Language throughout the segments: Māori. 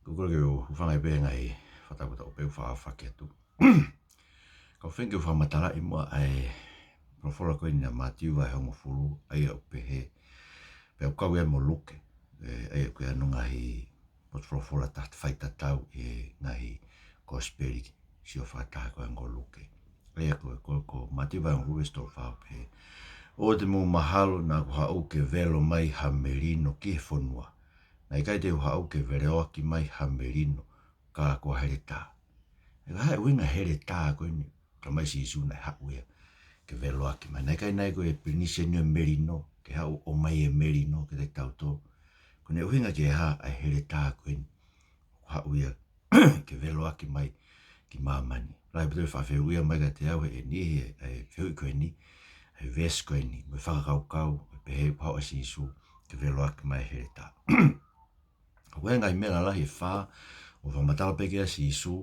Kukura ke o whangai pē ngai whataputa o peu whaawhake atu. Kau whenke whamatala I mua ai profora koe ni na Matiu vai hongo furu ai au pehe. Pe au kau mo luke. Ai au koe anunga hi profora tahta whaitatau ngahi kosperi si o whataha koe ango luke. Ai au ko Matiu vai hongo furu sto whao pehe. O te mo mahalo na ko hau ke velo mai ha merino ki whonua. Nai kai te hau ke vereo ki mai ha merino ka ko here tā. E ka hae winga here tā koe ni. Ka mai si isu nai hau ia ke velo ki mai. Nai kai nai koe penise nio merino ke hau o mai e merino ke te tau tō. Ko ne winga ke ha a here tā koe ni. Hau ia ke velo ki mai ki mamani. Rai pito whawhi uia mai ka te au e ni e whiui koe ni. E ves koe ni. Me whakakau kau e pehe hau a si isu ke velo ki mai here tā. Koe ngai mea lahi e whā, o whamatala pekea si isu,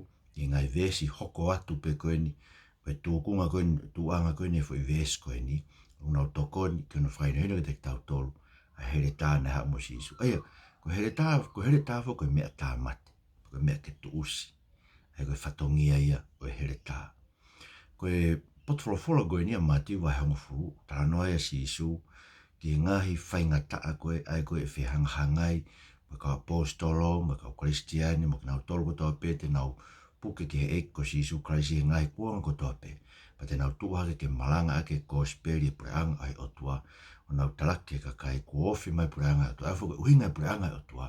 I ngai vesi hoko atu pe koe ni, e tūkunga koe ni, tūanga koe ni, fo I vesi koe ni, unau toko ni, kena whaina hino te tau tolu, a here tā na hao mo si isu. Aia, ko here tā fo koe mea tā mate, koe mea ke tu usi, ai koe whatongia ia, koe here tā. Koe potwholofola koe ni a Matiu vai hongo furu, tala noa ia si isu, ki ngahi whainga taa koe, ai koe e whihangahangai, mo ka apostolo, mo ka kristiani, mo ka nau tolu kotoa pe, te nau puke ke he eko si isu kraisi he ngai kuanga kotoa pe. Pa te nau tuahake ke malanga ake kosperi preanga ai otua, o nau talake ka kai kuofi mai preanga otua, ai fuko uhinga preanga ai otua,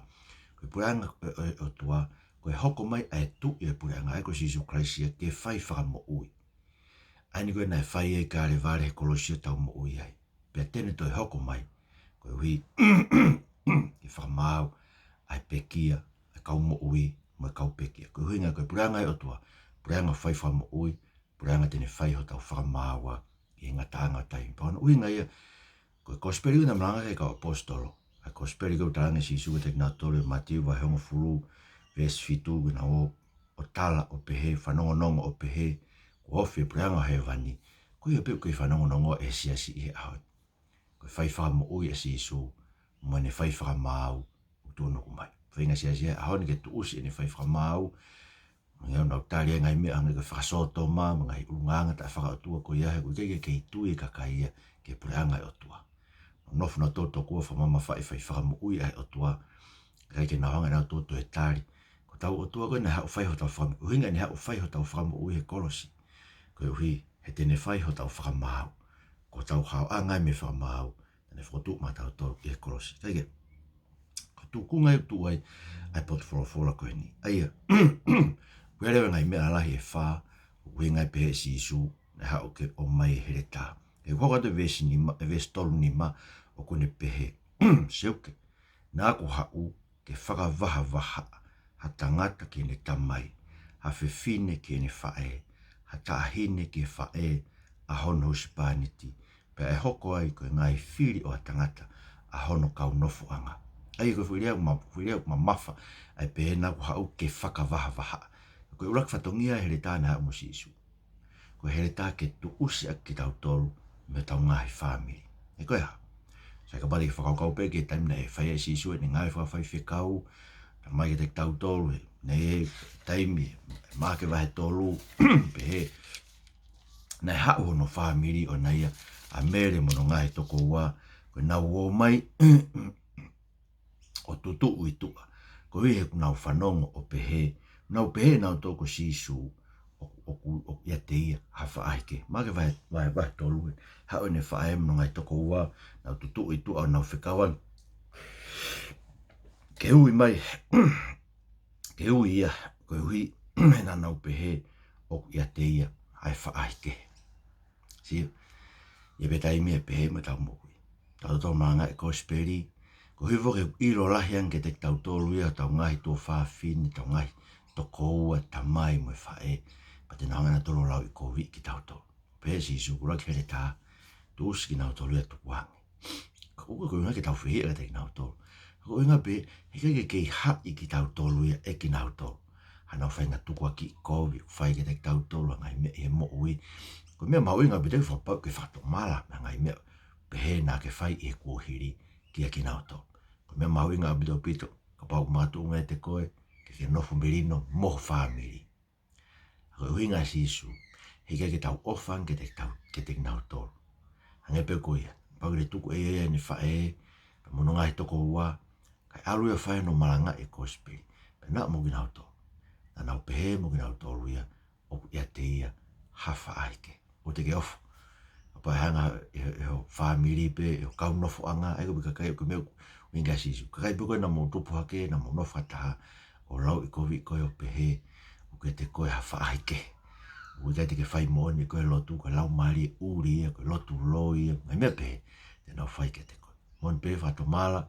koe preanga ai otua, koe hoko mai ai tu I preanga ai ko si isu kraisi ke whai whakamo ui. Ai ni koe nai whai e kāre vare he kolosia tau mo ui ai. Pea tene toi hoko mai, koe ui ke whakamau, ai pekia, ai kau mo ui, mo kau pekia. Koe huinga koe puranga I otua, puranga whai whamo ui, puranga tene whai ho tau whakamaua, I ngata tai. Paona uinga ia, koe kosperi una malanga ke kau apostolo. Ai kosperi kau talanga si isu te kina tole Matiu vai hongo furu, ves fitu, kina o tala o pehe, whanongonongo o pehe, ko ofi puranga he vani, koe ape koe whanongonongo e siasi I he ahon. Koe whai whamo ui e si isu, mo ne whai whakamau, tūnu kumai. Whainga sia ahoni ke tu usi ne whai whakamau, ngai nau tāria ngai mea ngai ka whakasoto mā, ngai urunganga ta whakautua ko iahe, ko kei kei tui ka kaia ke pureanga I otua. Nofu na toto kua whamama whai whakamu ui ai otua, kai ke nauhanga nau toto e tāri, ko tau otua koe na hau whai ho tau whakamu, uhinga ni hau whai ho tau whakamu ui he kolosi, koe uhi he tene whai ho tau whakamau, ko tau hau a ngai me whakamau, tane whakotu ma tau tau I he kolosi. Taike, tukunga I tu ai potwholofola koe ni. Aia, kuerewa ngai mea lahi e whā, koe ngai pehe si isu, na hao ke o mai here tā. E whakata vesi tolu ni ma, o kone pehe, seuke, nā ko hau ke whakavaha, ha tangata ke ne tamai, ha whiwhine ke ne whae, ha taahine ke whae, a hono hospitality, pe e hoko ai koe ngai whiri o a tangata, a hono kau nofu anga. Ai ko fuirea ma mafa ai pe na ko hau ke whakavaha. Ko urak whatongia here tā na hau mo si isu. Ko here tā ke tu usi a ki tau tolu me tau ngahi whamiri. E koe ha. Sai ka pari whakaukau pe ke taimina e whai e si isu e ni ngai whawhai whikau. Ta mai ke te tau tolu e ne e taimi e maa ke wahe tolu pe he. Nei hau hono whamiri o nei a mere mono ngahi toko ua. Ko nau o mai o tutu ui tua. Ko hui he nau whanongo o pehe. Nau pehe nau toko sisu o ia te ia hawha aike. Mā ke vai tolu e. Hau ne whae mno ngai toko ua. Nau tutu ui tua o nau whikawan. Ke hui mai. Ke hui ia. Ko hui mena nau pehe o ia te ia hawha aike. Sio. Ia betaimi e pehe ma tau mo hui. Tau tau maa ngai kosperi. Ko hui voke ilo lahian ke te tau tolu ia tau ngahi tō whawhini, tau ngahi toko ua tamai mo e whae. Pa te nangana tolo lau I COVID ki tau tolu. Pehe si isu kura ki here tā, tu usi ki nau tolu ia tukuangi. Ko uka ko inga ki tau whihia ka te ki nau tolu. Ko inga pe, he kei hai ki tau tolu ia e ki nau tolu. Hanau whainga tukua ki COVID, whai ki te tau tolu, ngai mea e mo ui. Ko mea mau inga pe te whapau ke whato mala, ngai mea pehe nā ke whai e kuohiri. Kia ki nau tō. Ko mea mau inga abito pito, ka pau mātu unga te koe, ke nofo melino mo family. Ko huinga sisu. Hika ke tau ofan ke te nau tolu. Hange pe koia. Pau le tuku ni fae. Mononga he toko ua. Kai alu ia fae no malanga e gospel. Pe na mo ginau tolu. Na nau pehe mo ginau tolu ia. Oku ia te ia hafa aike. O te ke ofu. Apa hanga e ho family pe. E ho kau nofo anga. Eko bika kai o meu. Winga sisu. Kakai pe koe na mo tupu hake. Na mo nofa taha. O lau i kovi koe o pehe. O ke te koe hafa aike. O te ke whai moani koe lotu. Koe lau mari uri ia. Koe lotu loi ia. Mai mea pehe. Te nau whai ke te koe. Mon pehe whato mala.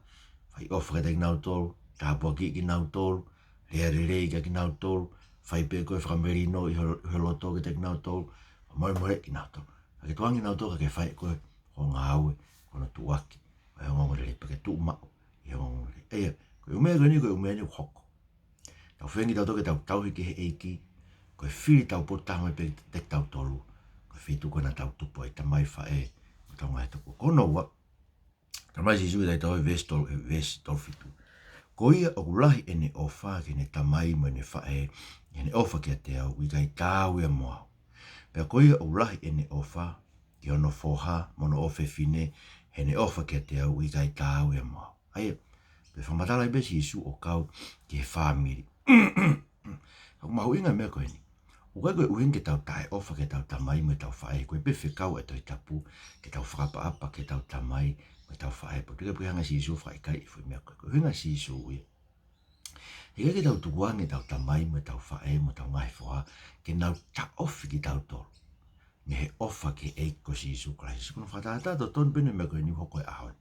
Whai ofa ke te nau tolu. Tāpua ki nau tolu. Rea rei ki nau tolu. Whai pe koe whakamerino i holoto ke te nau tolu. Moi moe ki nau tolu. Ke tuangi nau tolu ke whai koe. Ko ngā aue. Kono tuaki. Koe ngongore pa ke tu mao. I ngongore. Eia. Koe umea koe ni koe umea ni hoko. Tau whengi tau toke tau hiki he eiki. Koe whiri tau potanga pe te tau tolu. Koe whitu koe na tau tupo e tamai whae. Koe tau ngai tupo. Kono ua. Tamai si sui tau e vesi tolu fitu. Ko ia o kulahi e ne ofa ke ne tamai mo ne whae. E ne ofa ke te au. I kai tau e moa. Pea ko ia o kulahi e ne ofa. Ki ono foha. Mono ofe fine. He ne ofa ke te au. I kai tau e moa. Aia. Pe whamatala i besi isu o kau ki he whamiri. Hau mahu inga mea koe ni. O kai koe uhen ke tau tae ofa ke tau tamai me tau whae. Koe pewe kau e toi tapu ke tau whakapa apa ke tau tamai me tau whae. Po tika pui hanga si isu whae kai i fui mea koe. Koe hinga si isu ui. Hika ke tau tukuange tau tamai me tau whae me tau ngai whoa. Ke nau ta ofi ki tau tolu. Me he ofa ke eiko si isu krai. Sikono whatata to ton pene mea koe ni hoko e ahon.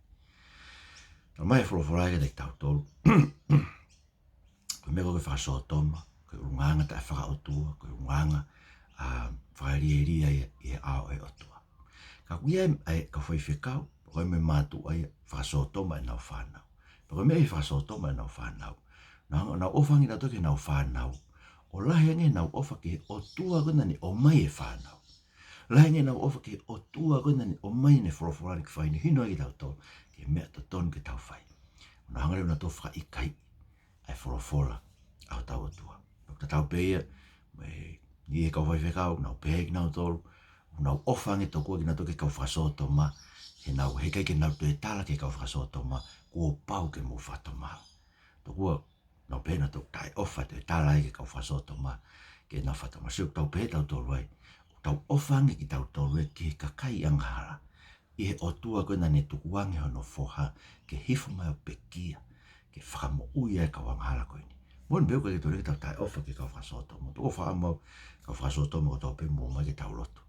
Tamai e wholoforai ke te tau tolu. Koe mea koe whakasotoma. Koe unganga ta whakaotua, koe unganga whakaria i e ao e otua. Ka kuia e ka whaiwhekau, koe me mātu ai whakasotoma e nau whanau. Koe mea i whakasotoma e nau whanau. Nau ofangi na toke nau whanau. O lahi ange nau ofa ke otua kona ni o mai e whanau. Lahi ange nau ofa ke otua kona ni o mai ne wholoforani ki whaini hino ai tau tolu. Ke mea to ton ke tau whai. Nau hangare una to whaka ikai ai wholofora au tau otua. Ka tau peia, ni e kau whaiwhekau, nau pehe ki nau tolu, nau ofange tō kua ki nau toke kau whakasoto ma, he nau hekai ke nau tue tala ke kau whakasoto ma, kua pau ke mu whato ma. Tō kua, nau pehe na tō tai ofa tue tala ke kau whakasoto ma, ke nau whato ma. Siuk tau pehe tau tolu ai, tau ofange ki tau tolu ai, ki he kakai angahara, i he otua koe ne tukuange hono foha, ke hifu mai o pekia, ke whakamo ui e kau angahara koe ni. Mon beu ke tole ke tau tai ofa ke kau whasoto mo. Toko wha amau kau whasoto mo tau pe mo mai ke tau loto.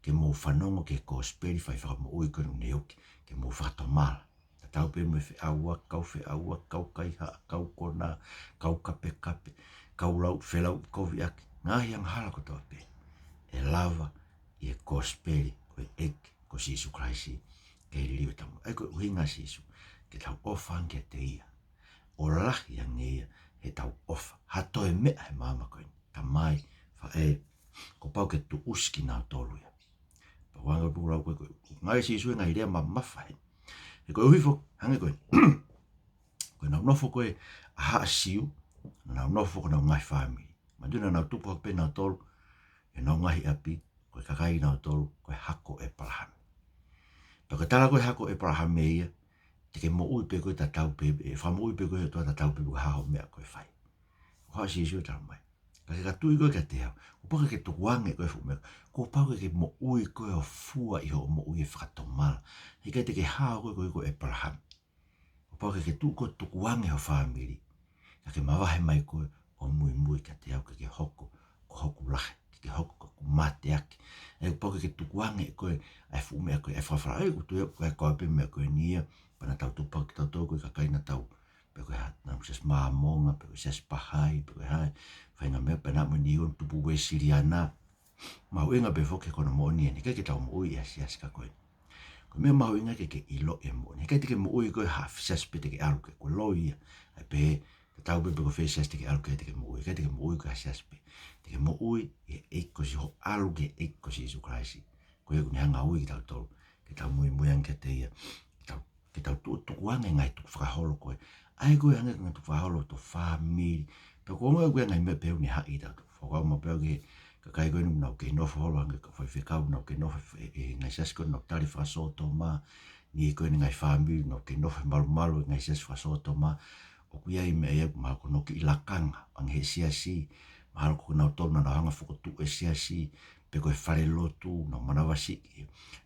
Ke mo whanongo ke gospel whai whakamo ui koe nune uki. Ke mo whato mala. Ta tau pe mo whi aua, kau kai haa, kau kona, kau kape kape, kau lau, whelau, kovi aki. Ngahi ang hala ko tau pe. E lava i e gospel koe eke ko Sisu Kraisi ke liwe tamu. Ai koe uhinga Sisu ke tau ofan ke te ia. O lahi ang ia. He tau ofa. Hato e mea he mama koe. Ta mai, whae, ko pau ke tu uski nau tolu ia. Pa wanga pūrau koe koe. Ngai si isue ngai rea ma mawhae. He koe uhifo, hange koe. Koe nau nofo koe a haa siu. Nau nofo koe nau ngai whamiri. Manduna nau tupu hak pe nau tolu. E nau ngahi api. Koe kakai nau tolu. Koe hako e palahami. Pa koe tala koe hako e palahami ia. Te ke mo ui pe koe ta tau pepe, e wha mo ui pe koe toa ta tau pepe koe haho mea koe whai. Ko haa si isu e tala mai. Ka ke katui koe ka te hau. Ko paka ke tukuange koe fu mea. Ko paka ke mo ui koe o fua i ho mo ui e whakatomala. He kai te ke hao koe koe koe e paraham. Ko paka ke tu koe tukuange ho whamiri. Ka ke mawahe mai koe o mui mui ka te hau ke hoko, ko hoku lahe. Ke hoko ko mate ake. E ko paka ke tukuange koe ai fu mea koe e whawhara. E kutu e koe koe pe mea koe nia. Pana tau tupa ki tau tau koe kakai na tau. Pe koe ha, nau ses maamonga, pe koe ses pahai, pe koe hai. Whainga mea pe nā mweni ion tupu we siriana. Mau inga pe foke kona mo ni eni. Kai ke tau mo ui asi ka koe. Koe mea mau inga ke ilo e mo ni. Kai te ke mo ui koe ha fisas pe te ke alu ke koe loia. Ai pe te tau pe pe koe fisas te ke alu ke te ke mo ui. Kai te ke mo ui koe hasias pe. Te ke mo ui e eiko si ho alu ke eiko si Jesu Kraisi. Koe e kune hanga ui ki tau tolu. Ke tau mui muiang ke te ia. Ke tau tukuange ngai tuku whakaholo koe. Ai koe ange ngai tuku whakaholo to whamiri. Pe ko nga ngai me pe ni ha ida to. Fo ka mo pe ke ka kai ko no ke no fo lo nga ka fa ka no ke no ngai sas ko no tali fa so to ma ni ko ngai family no ke no mal mal ngai sas fa so to ma o ku ia me ia ma ko no ki lakanga ang he si ma ko na to na hanga fo tu e si pe ko fare lotu no mana wasi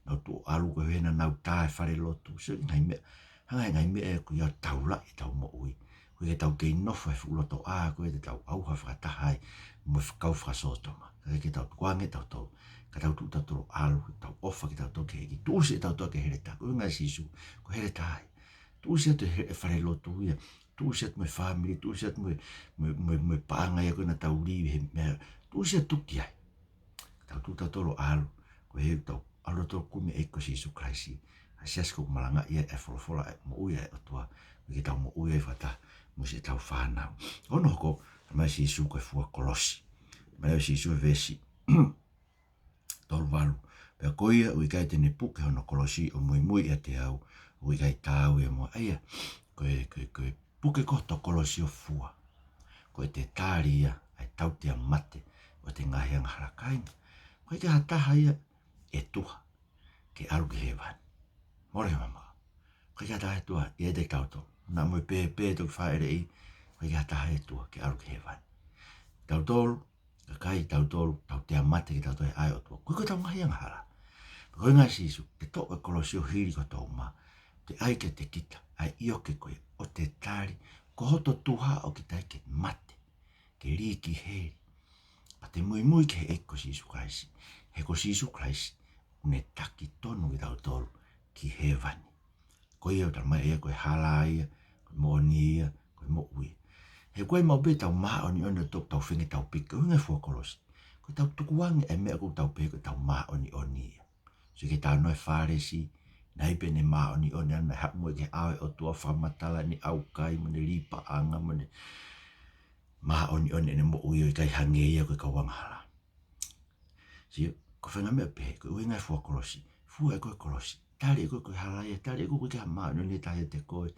no tu alu ko hena na ta fare lotu se ngai me e ku ia taula e tau mo ui ku e tau ke no fa fu loto a ku e tau au ha fa ta hai mo kau fa so to ma ke tau kwange tau to ka tau tu tau alu tau ofa ki tau to ke ki tu se tau to ke hele ta ku ngai sisu ko hele ta tu se te fare lotu ia tu se me family tu se me panga ia ko na tau li me tu se tu ki ai tau tu tau alu ko he tau alu to ku me e ko sisu kraisi asias ko malanga ia e fola mo uia e toa ki tau mo uia e fata mo se tau whanau ono ko mai sisu ko e fua kolosi mai sisu e vesi tolu walu pe koia ui kai tene puke hono kolosi o mui e te au ui kai tau e mo aia ko e puke ko to kolosi o fua ko e te tāri ia ai tau te mate o te ngahianga harakainga ko e te hataha ia e tuha ke alu ki he wani more mama ko ia tahe tua ia te kauto na mo pe to whaere i ko ia tahe tua ke alu ki he wani tau tolu ka kai tau tolu tau te amate ki tau toi ai o tua ko tau ngahi ang hala ko ngā sisu te to e kolosio hiri ko tau ma te ai ke te kita ai io ke koe o te tari ko hoto tuha o ki tai ke mate ke li ki heri pa te mui ke he eko sisu kraisi he ko sisu kraisi une taki tonu ki tau tolu ki he wani ko ia tau mai ia koe hala ia, koe moni ia, koe mo ui. He koe mau be tau maa oni tok tau whingi tau pika, unga fua kolosi. Koe tau tukuangi e mea kou tau peka tau maa oni ia. So ke tau noe wharesi, nai pene maa oni ana hap mo ke awe o tua whamatala ni au kai, mone lipa anga, mone maa oni ne mo ui o kai hange ia koe kawanghala. Si ko whenga mea pe, koe unga fua kolosi, fua e koe kolosi. Tari e koe halaia, tari e koe maa ni tahe te koe,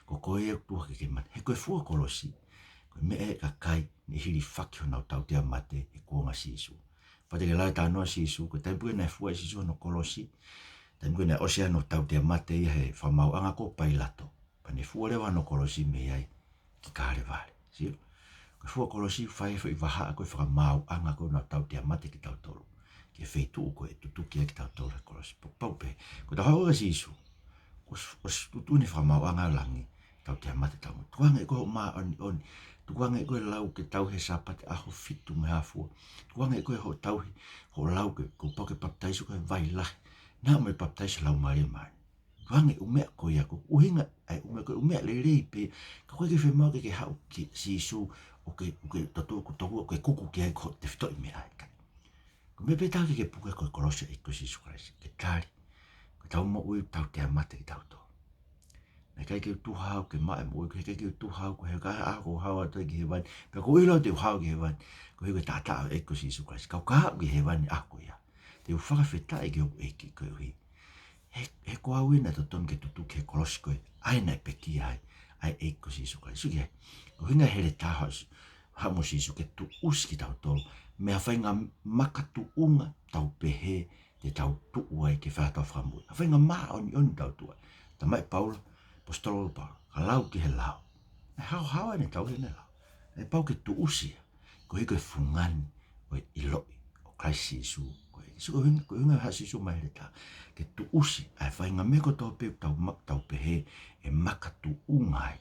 ko koe e tua ke man. He koe fua kolosi, koe me e ka kai ni hiri whaki honau tau te amate e kuonga sisu. Pate ke lai tānoa sisu, koe taipu e nei fua e sisu no kolosi, taipu e nei osea no tau te amate ia he whamau anga ko pai lato. Pa ne fua rewa no kolosi me ai ki kāre vare. Sio? Koe fua kolosi whai i waha koe whakamau anga ko no tau te amate ki tau tolu. Ke wheitu ko e tutuki e ki tau tolu e kolosi. Paupe, ko ta hau sisu, os tutu ni whamau anga langi, tau te amate tau. Tuanga e koe maa oni, tuanga e koe lau ke tau he sapate aho fitu me hafua. Tuanga e koe ho tau he, ho lau ke ko poke paptaisu koe vai lahi. Nā mo e paptaisu lau maria mai. Tuanga e umea koe ia ko uhinga, ai umea le rei pe, ka koe ke whemau ke hau ki sisu, o ke tatu ko tohu, o ke kuku ki ai ko te whito i mea ai. Ko me pe tāke ke puke koe kolosia i ko sisu kraisi, ke tāri. Ko tau mo ui tau te amate ki tau tō. Nei kai ke tu hau ke mai mo ke ke tu hau ko he ka a ko hau ata ki he wani. Pe ko ilo te hau ki he wani. Ko he ta ta e ko sisu kraisi. Ka ka ki he wani a ko ia. Te whaka wheta e ke o e ki ko hui. He ko au ina to ton ke tutu ke kolosi koe. Ai nei pe ki ai. Ai e ko sisu kraisi. Suki ai. Ko hinga hele ta haus. Hamo sisu ke tu uski tau tolu. Mea whainga makatu unga tau pehe te tau tuu ai ke whātau whamui. A whainga maa oni tau tua. Ta mai Paula, postolo Paula, ka lau ki he lau. E hao hawa ne tau hene lau. E pau ke tu usia, ko hiko e fungani o e iloi, o kai sisu. Ko hinga ha sisu mai le ta. Ke tu usi, ai whainga meko tau pe tau pehe e makatu unga ai.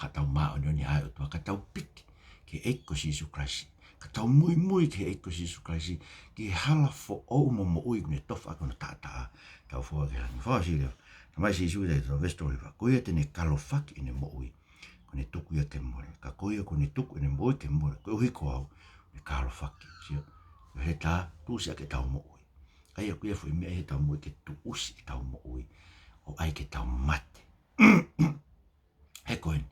Ka tau maa oni ai o tua, ka tau piki ke eiko sisu kraisi. Ka tau mui ke eiko sisu kraisi, ki hala fo o mo ui kune tofa akona tata tau fua ke langi. Fua si leo, ta mai sisu te tau vestori wa, koia tene kalofaki ine mo ui, kone tuku ia ke more. Ka koia kone tuku ine mo ui ke more, koe uhiko au, ne kalofaki. Sio, he ta, tuusia ke tau mo ui. Aia kuia fui mea he tau mo ui ke tu usi ke tau mo ui, o ai ke tau mate. He koen,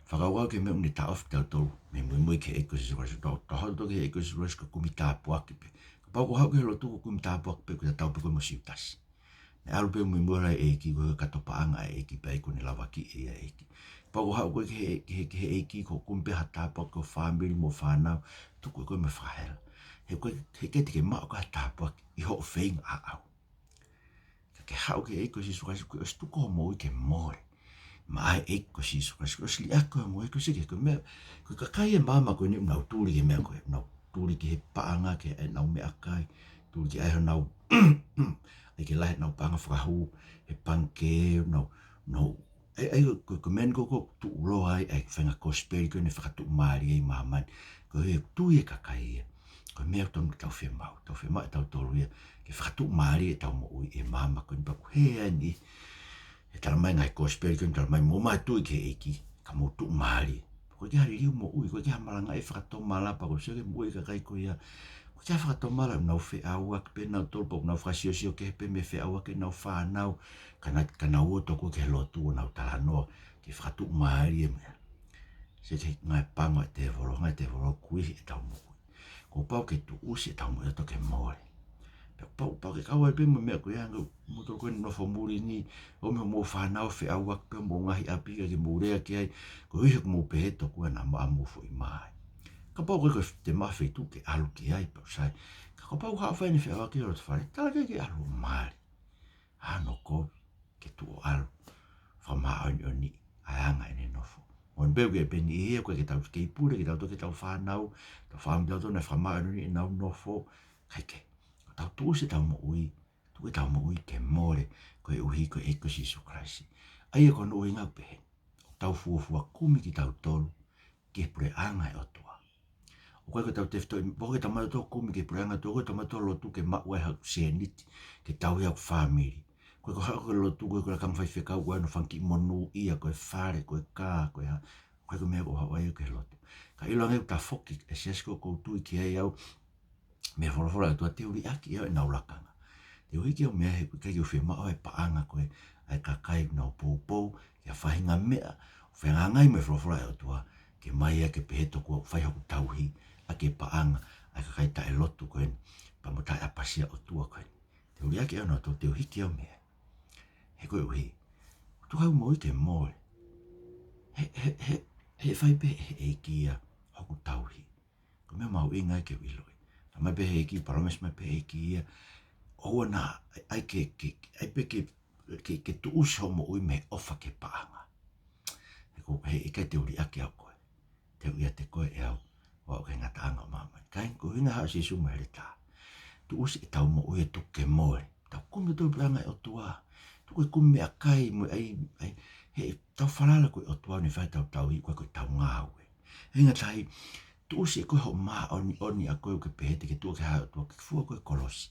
whakawau ke mea uni ta ofi tau tolu, me mui ke eiko sisu kraisi, ta hau toki eiko sisu kraisi ka kumi tāpuaki pe. Ka pau ko hau ke helo tuku kumi tāpuaki pe, kuta tau pe koe mo siutasi. Me alu pe mui lai eiki, koe ka topa anga eiki, pe eiko ni lawa ki e eiki. Pau hau koe ke eiki ko kumpe hatapa ko family mo whanau, tuku koe me whahela. He koe he ke te mao ka hatapa i ho whainga a au. Ke hau ke eiko si sukaisi koe os tuko mo i ke more. Ma ai eiko si sukaisi koe os li ako mo eiko si ke koe mea. Koe kakai e mama koe ni unau tūri ke mea koe. Unau tūri ke he paanga ke e nau mea kai. Tūri ke aiho nau ai ke lahe nau paanga whakahu. He panke nau ai ko men ko tu ulo ai whenga kosperi ko ne whakatu maari ai mamani ko he tui e kakai ko mea tonu tau whemau tau tolu ia ke whakatu maari e tau mo ui e mama ko ni paku he ani e tala mai ngai kosperi ko ni tala mai mo mai tui ke eiki ka mo tu maari ko ke hari riu mo ui ko ke hamalanga e whakatu malapa ko sege mo ui kakai ko ia ko ke whakatu mala nau whi aua ke pe nau tolpo nau whasio ke pe me whi aua ke nau whanau kana ua toko ke lotu o nau talanoa ke whakatu maari e mea. Se te ngai pango e te voro kui e tau mokui. Ko pau ke tu usi e tau mo e to ke more. Pau ke kawa e pe mo mea koe anga muto koe nofo muri ni o me mo whanau whi aua ke mo ngahi api ke murea ke ai ko iho mo pehe toko e na maa mufo i mai. Ka pau koe te mawhi tu ke alu ke ai pau sai. Ka pau haa whaini whi aua ke o te whare tala ke alu maari. Ano ko ke tu o alu whamaa o ni ai anga ene nofo. Mon beu ke peni e koe ke tau kei pure ke tau toke tau whanau tau whaam tau tona whamaa o ni e nau nofo kai ke. Tau tu se tau mo ui tu ke tau mo ui ke more koe uhi koe eko Sisu Kraisi. Ai e kono ui ngau pehe. Tau fuafua kumi ki tau tolu ke pure anga e otua. O koe tau tefto boke tau mai tau kumi ke pure anga toko tau mai tau lotu ke maua e hau seniti ke tau hiau family. Koe ko hau koe lotu koe koe kama whai whekau koe no whanki monu ia koe whare koe kā koe ha. Koe ko mea ko hau ai koe lotu. Ka ilo angeu ta whoki e sesko koutu i ki ai au mea whorofora e tua te uri aki eo e nau lakanga. Te uri ki au mea he kai o whemao e paanga koe ai kakai nau pou ke a whahinga mea o whenga ngai me whorofora e tua ke mai a ke peheto kua whaihoku tauhi a ke paanga ai kakai ta e lotu koe pa mo tai apasia o tua koe. Te uri aki eo no te uri ki au mea. He koe uhi, tu hau mo i te moe. He whai pe he e kia hoku tauhi. Ko mea mau ingai ke wiloi. Ta mai pe he e ki, parames mai pe he e kia. Oua na, ai pe ke tu usi ho mo ui me ofa ke paanga. He ko he e kai te uri ake au koe. Te ui a te koe e au. Wa o ke ngata anga o mamai. Kain ko hinga haa si sumo hele tā. Tu usi e tau mo ui e tuke moe. Tau kume tau planga e o tua. Tu koe kume a kai mo ai he tau whanala koe o tua ni whai tau i koe tau ngāwe. Hinga tai, tu usi e koe ho maa oni a koe ke pehete ke tua ke hao tua ke fua koe kolosi.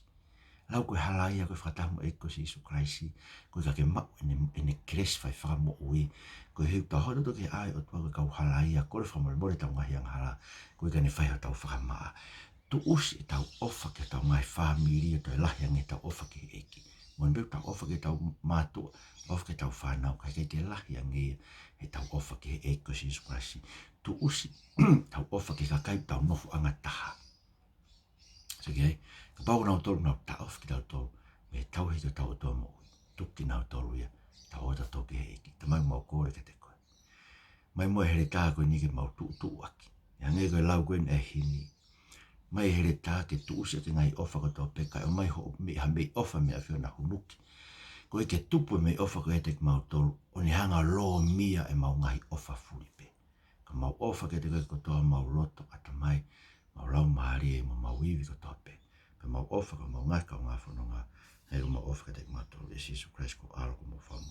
Lau koe halai a koe whatamu e ko Sisu Kraisi. Koe ka ke mau ene kres whai whakamo ui. Koe hiu tau hoto ke ai o tua koe kau halai a kore whamore tau ngahi ang hala. Koe ka ne whai ho tau whakamaa. Tu usi e tau ofa ke tau ngai whamiri e tau lahi ang e tau ofa ke eki. Mon beu tau ofa ke tau mātua, ofa ke tau whanau, kai kei te lahi ang e tau ofa ke e ko Sisu Kraisi. Tu usi tau ofa ke kakai tau nofu anga taha. So kei, ka pau nau tolu nau ta ofa ki tau tolu, me tau hito tau o toa mo ui, tuki nau tolu ia, tau ota toki he eki, tamai mau kore ke te koe. Mai mua here tā koe ni ke mau tu aki, ya ngai koe lau koe e hini, mai here tā ke tu usi ke ngai ofa ko tau peka, o mai ho me ha mei ofa me a whio na hunuki. Koe ke tupu mei ofa ko e te mau tolu, o ni hanga lo mia e mau ngai ofa furipe. Ka mau ofa ke te koe ko toa mau loto ata mai, mau lau maari e mau iwi ko toa pe. Ka mau ofa ko mau ngai ka ngā whanonga, hei ko mau ofa ke te mau tolu e Sisu Christ ko alo ko mau whamu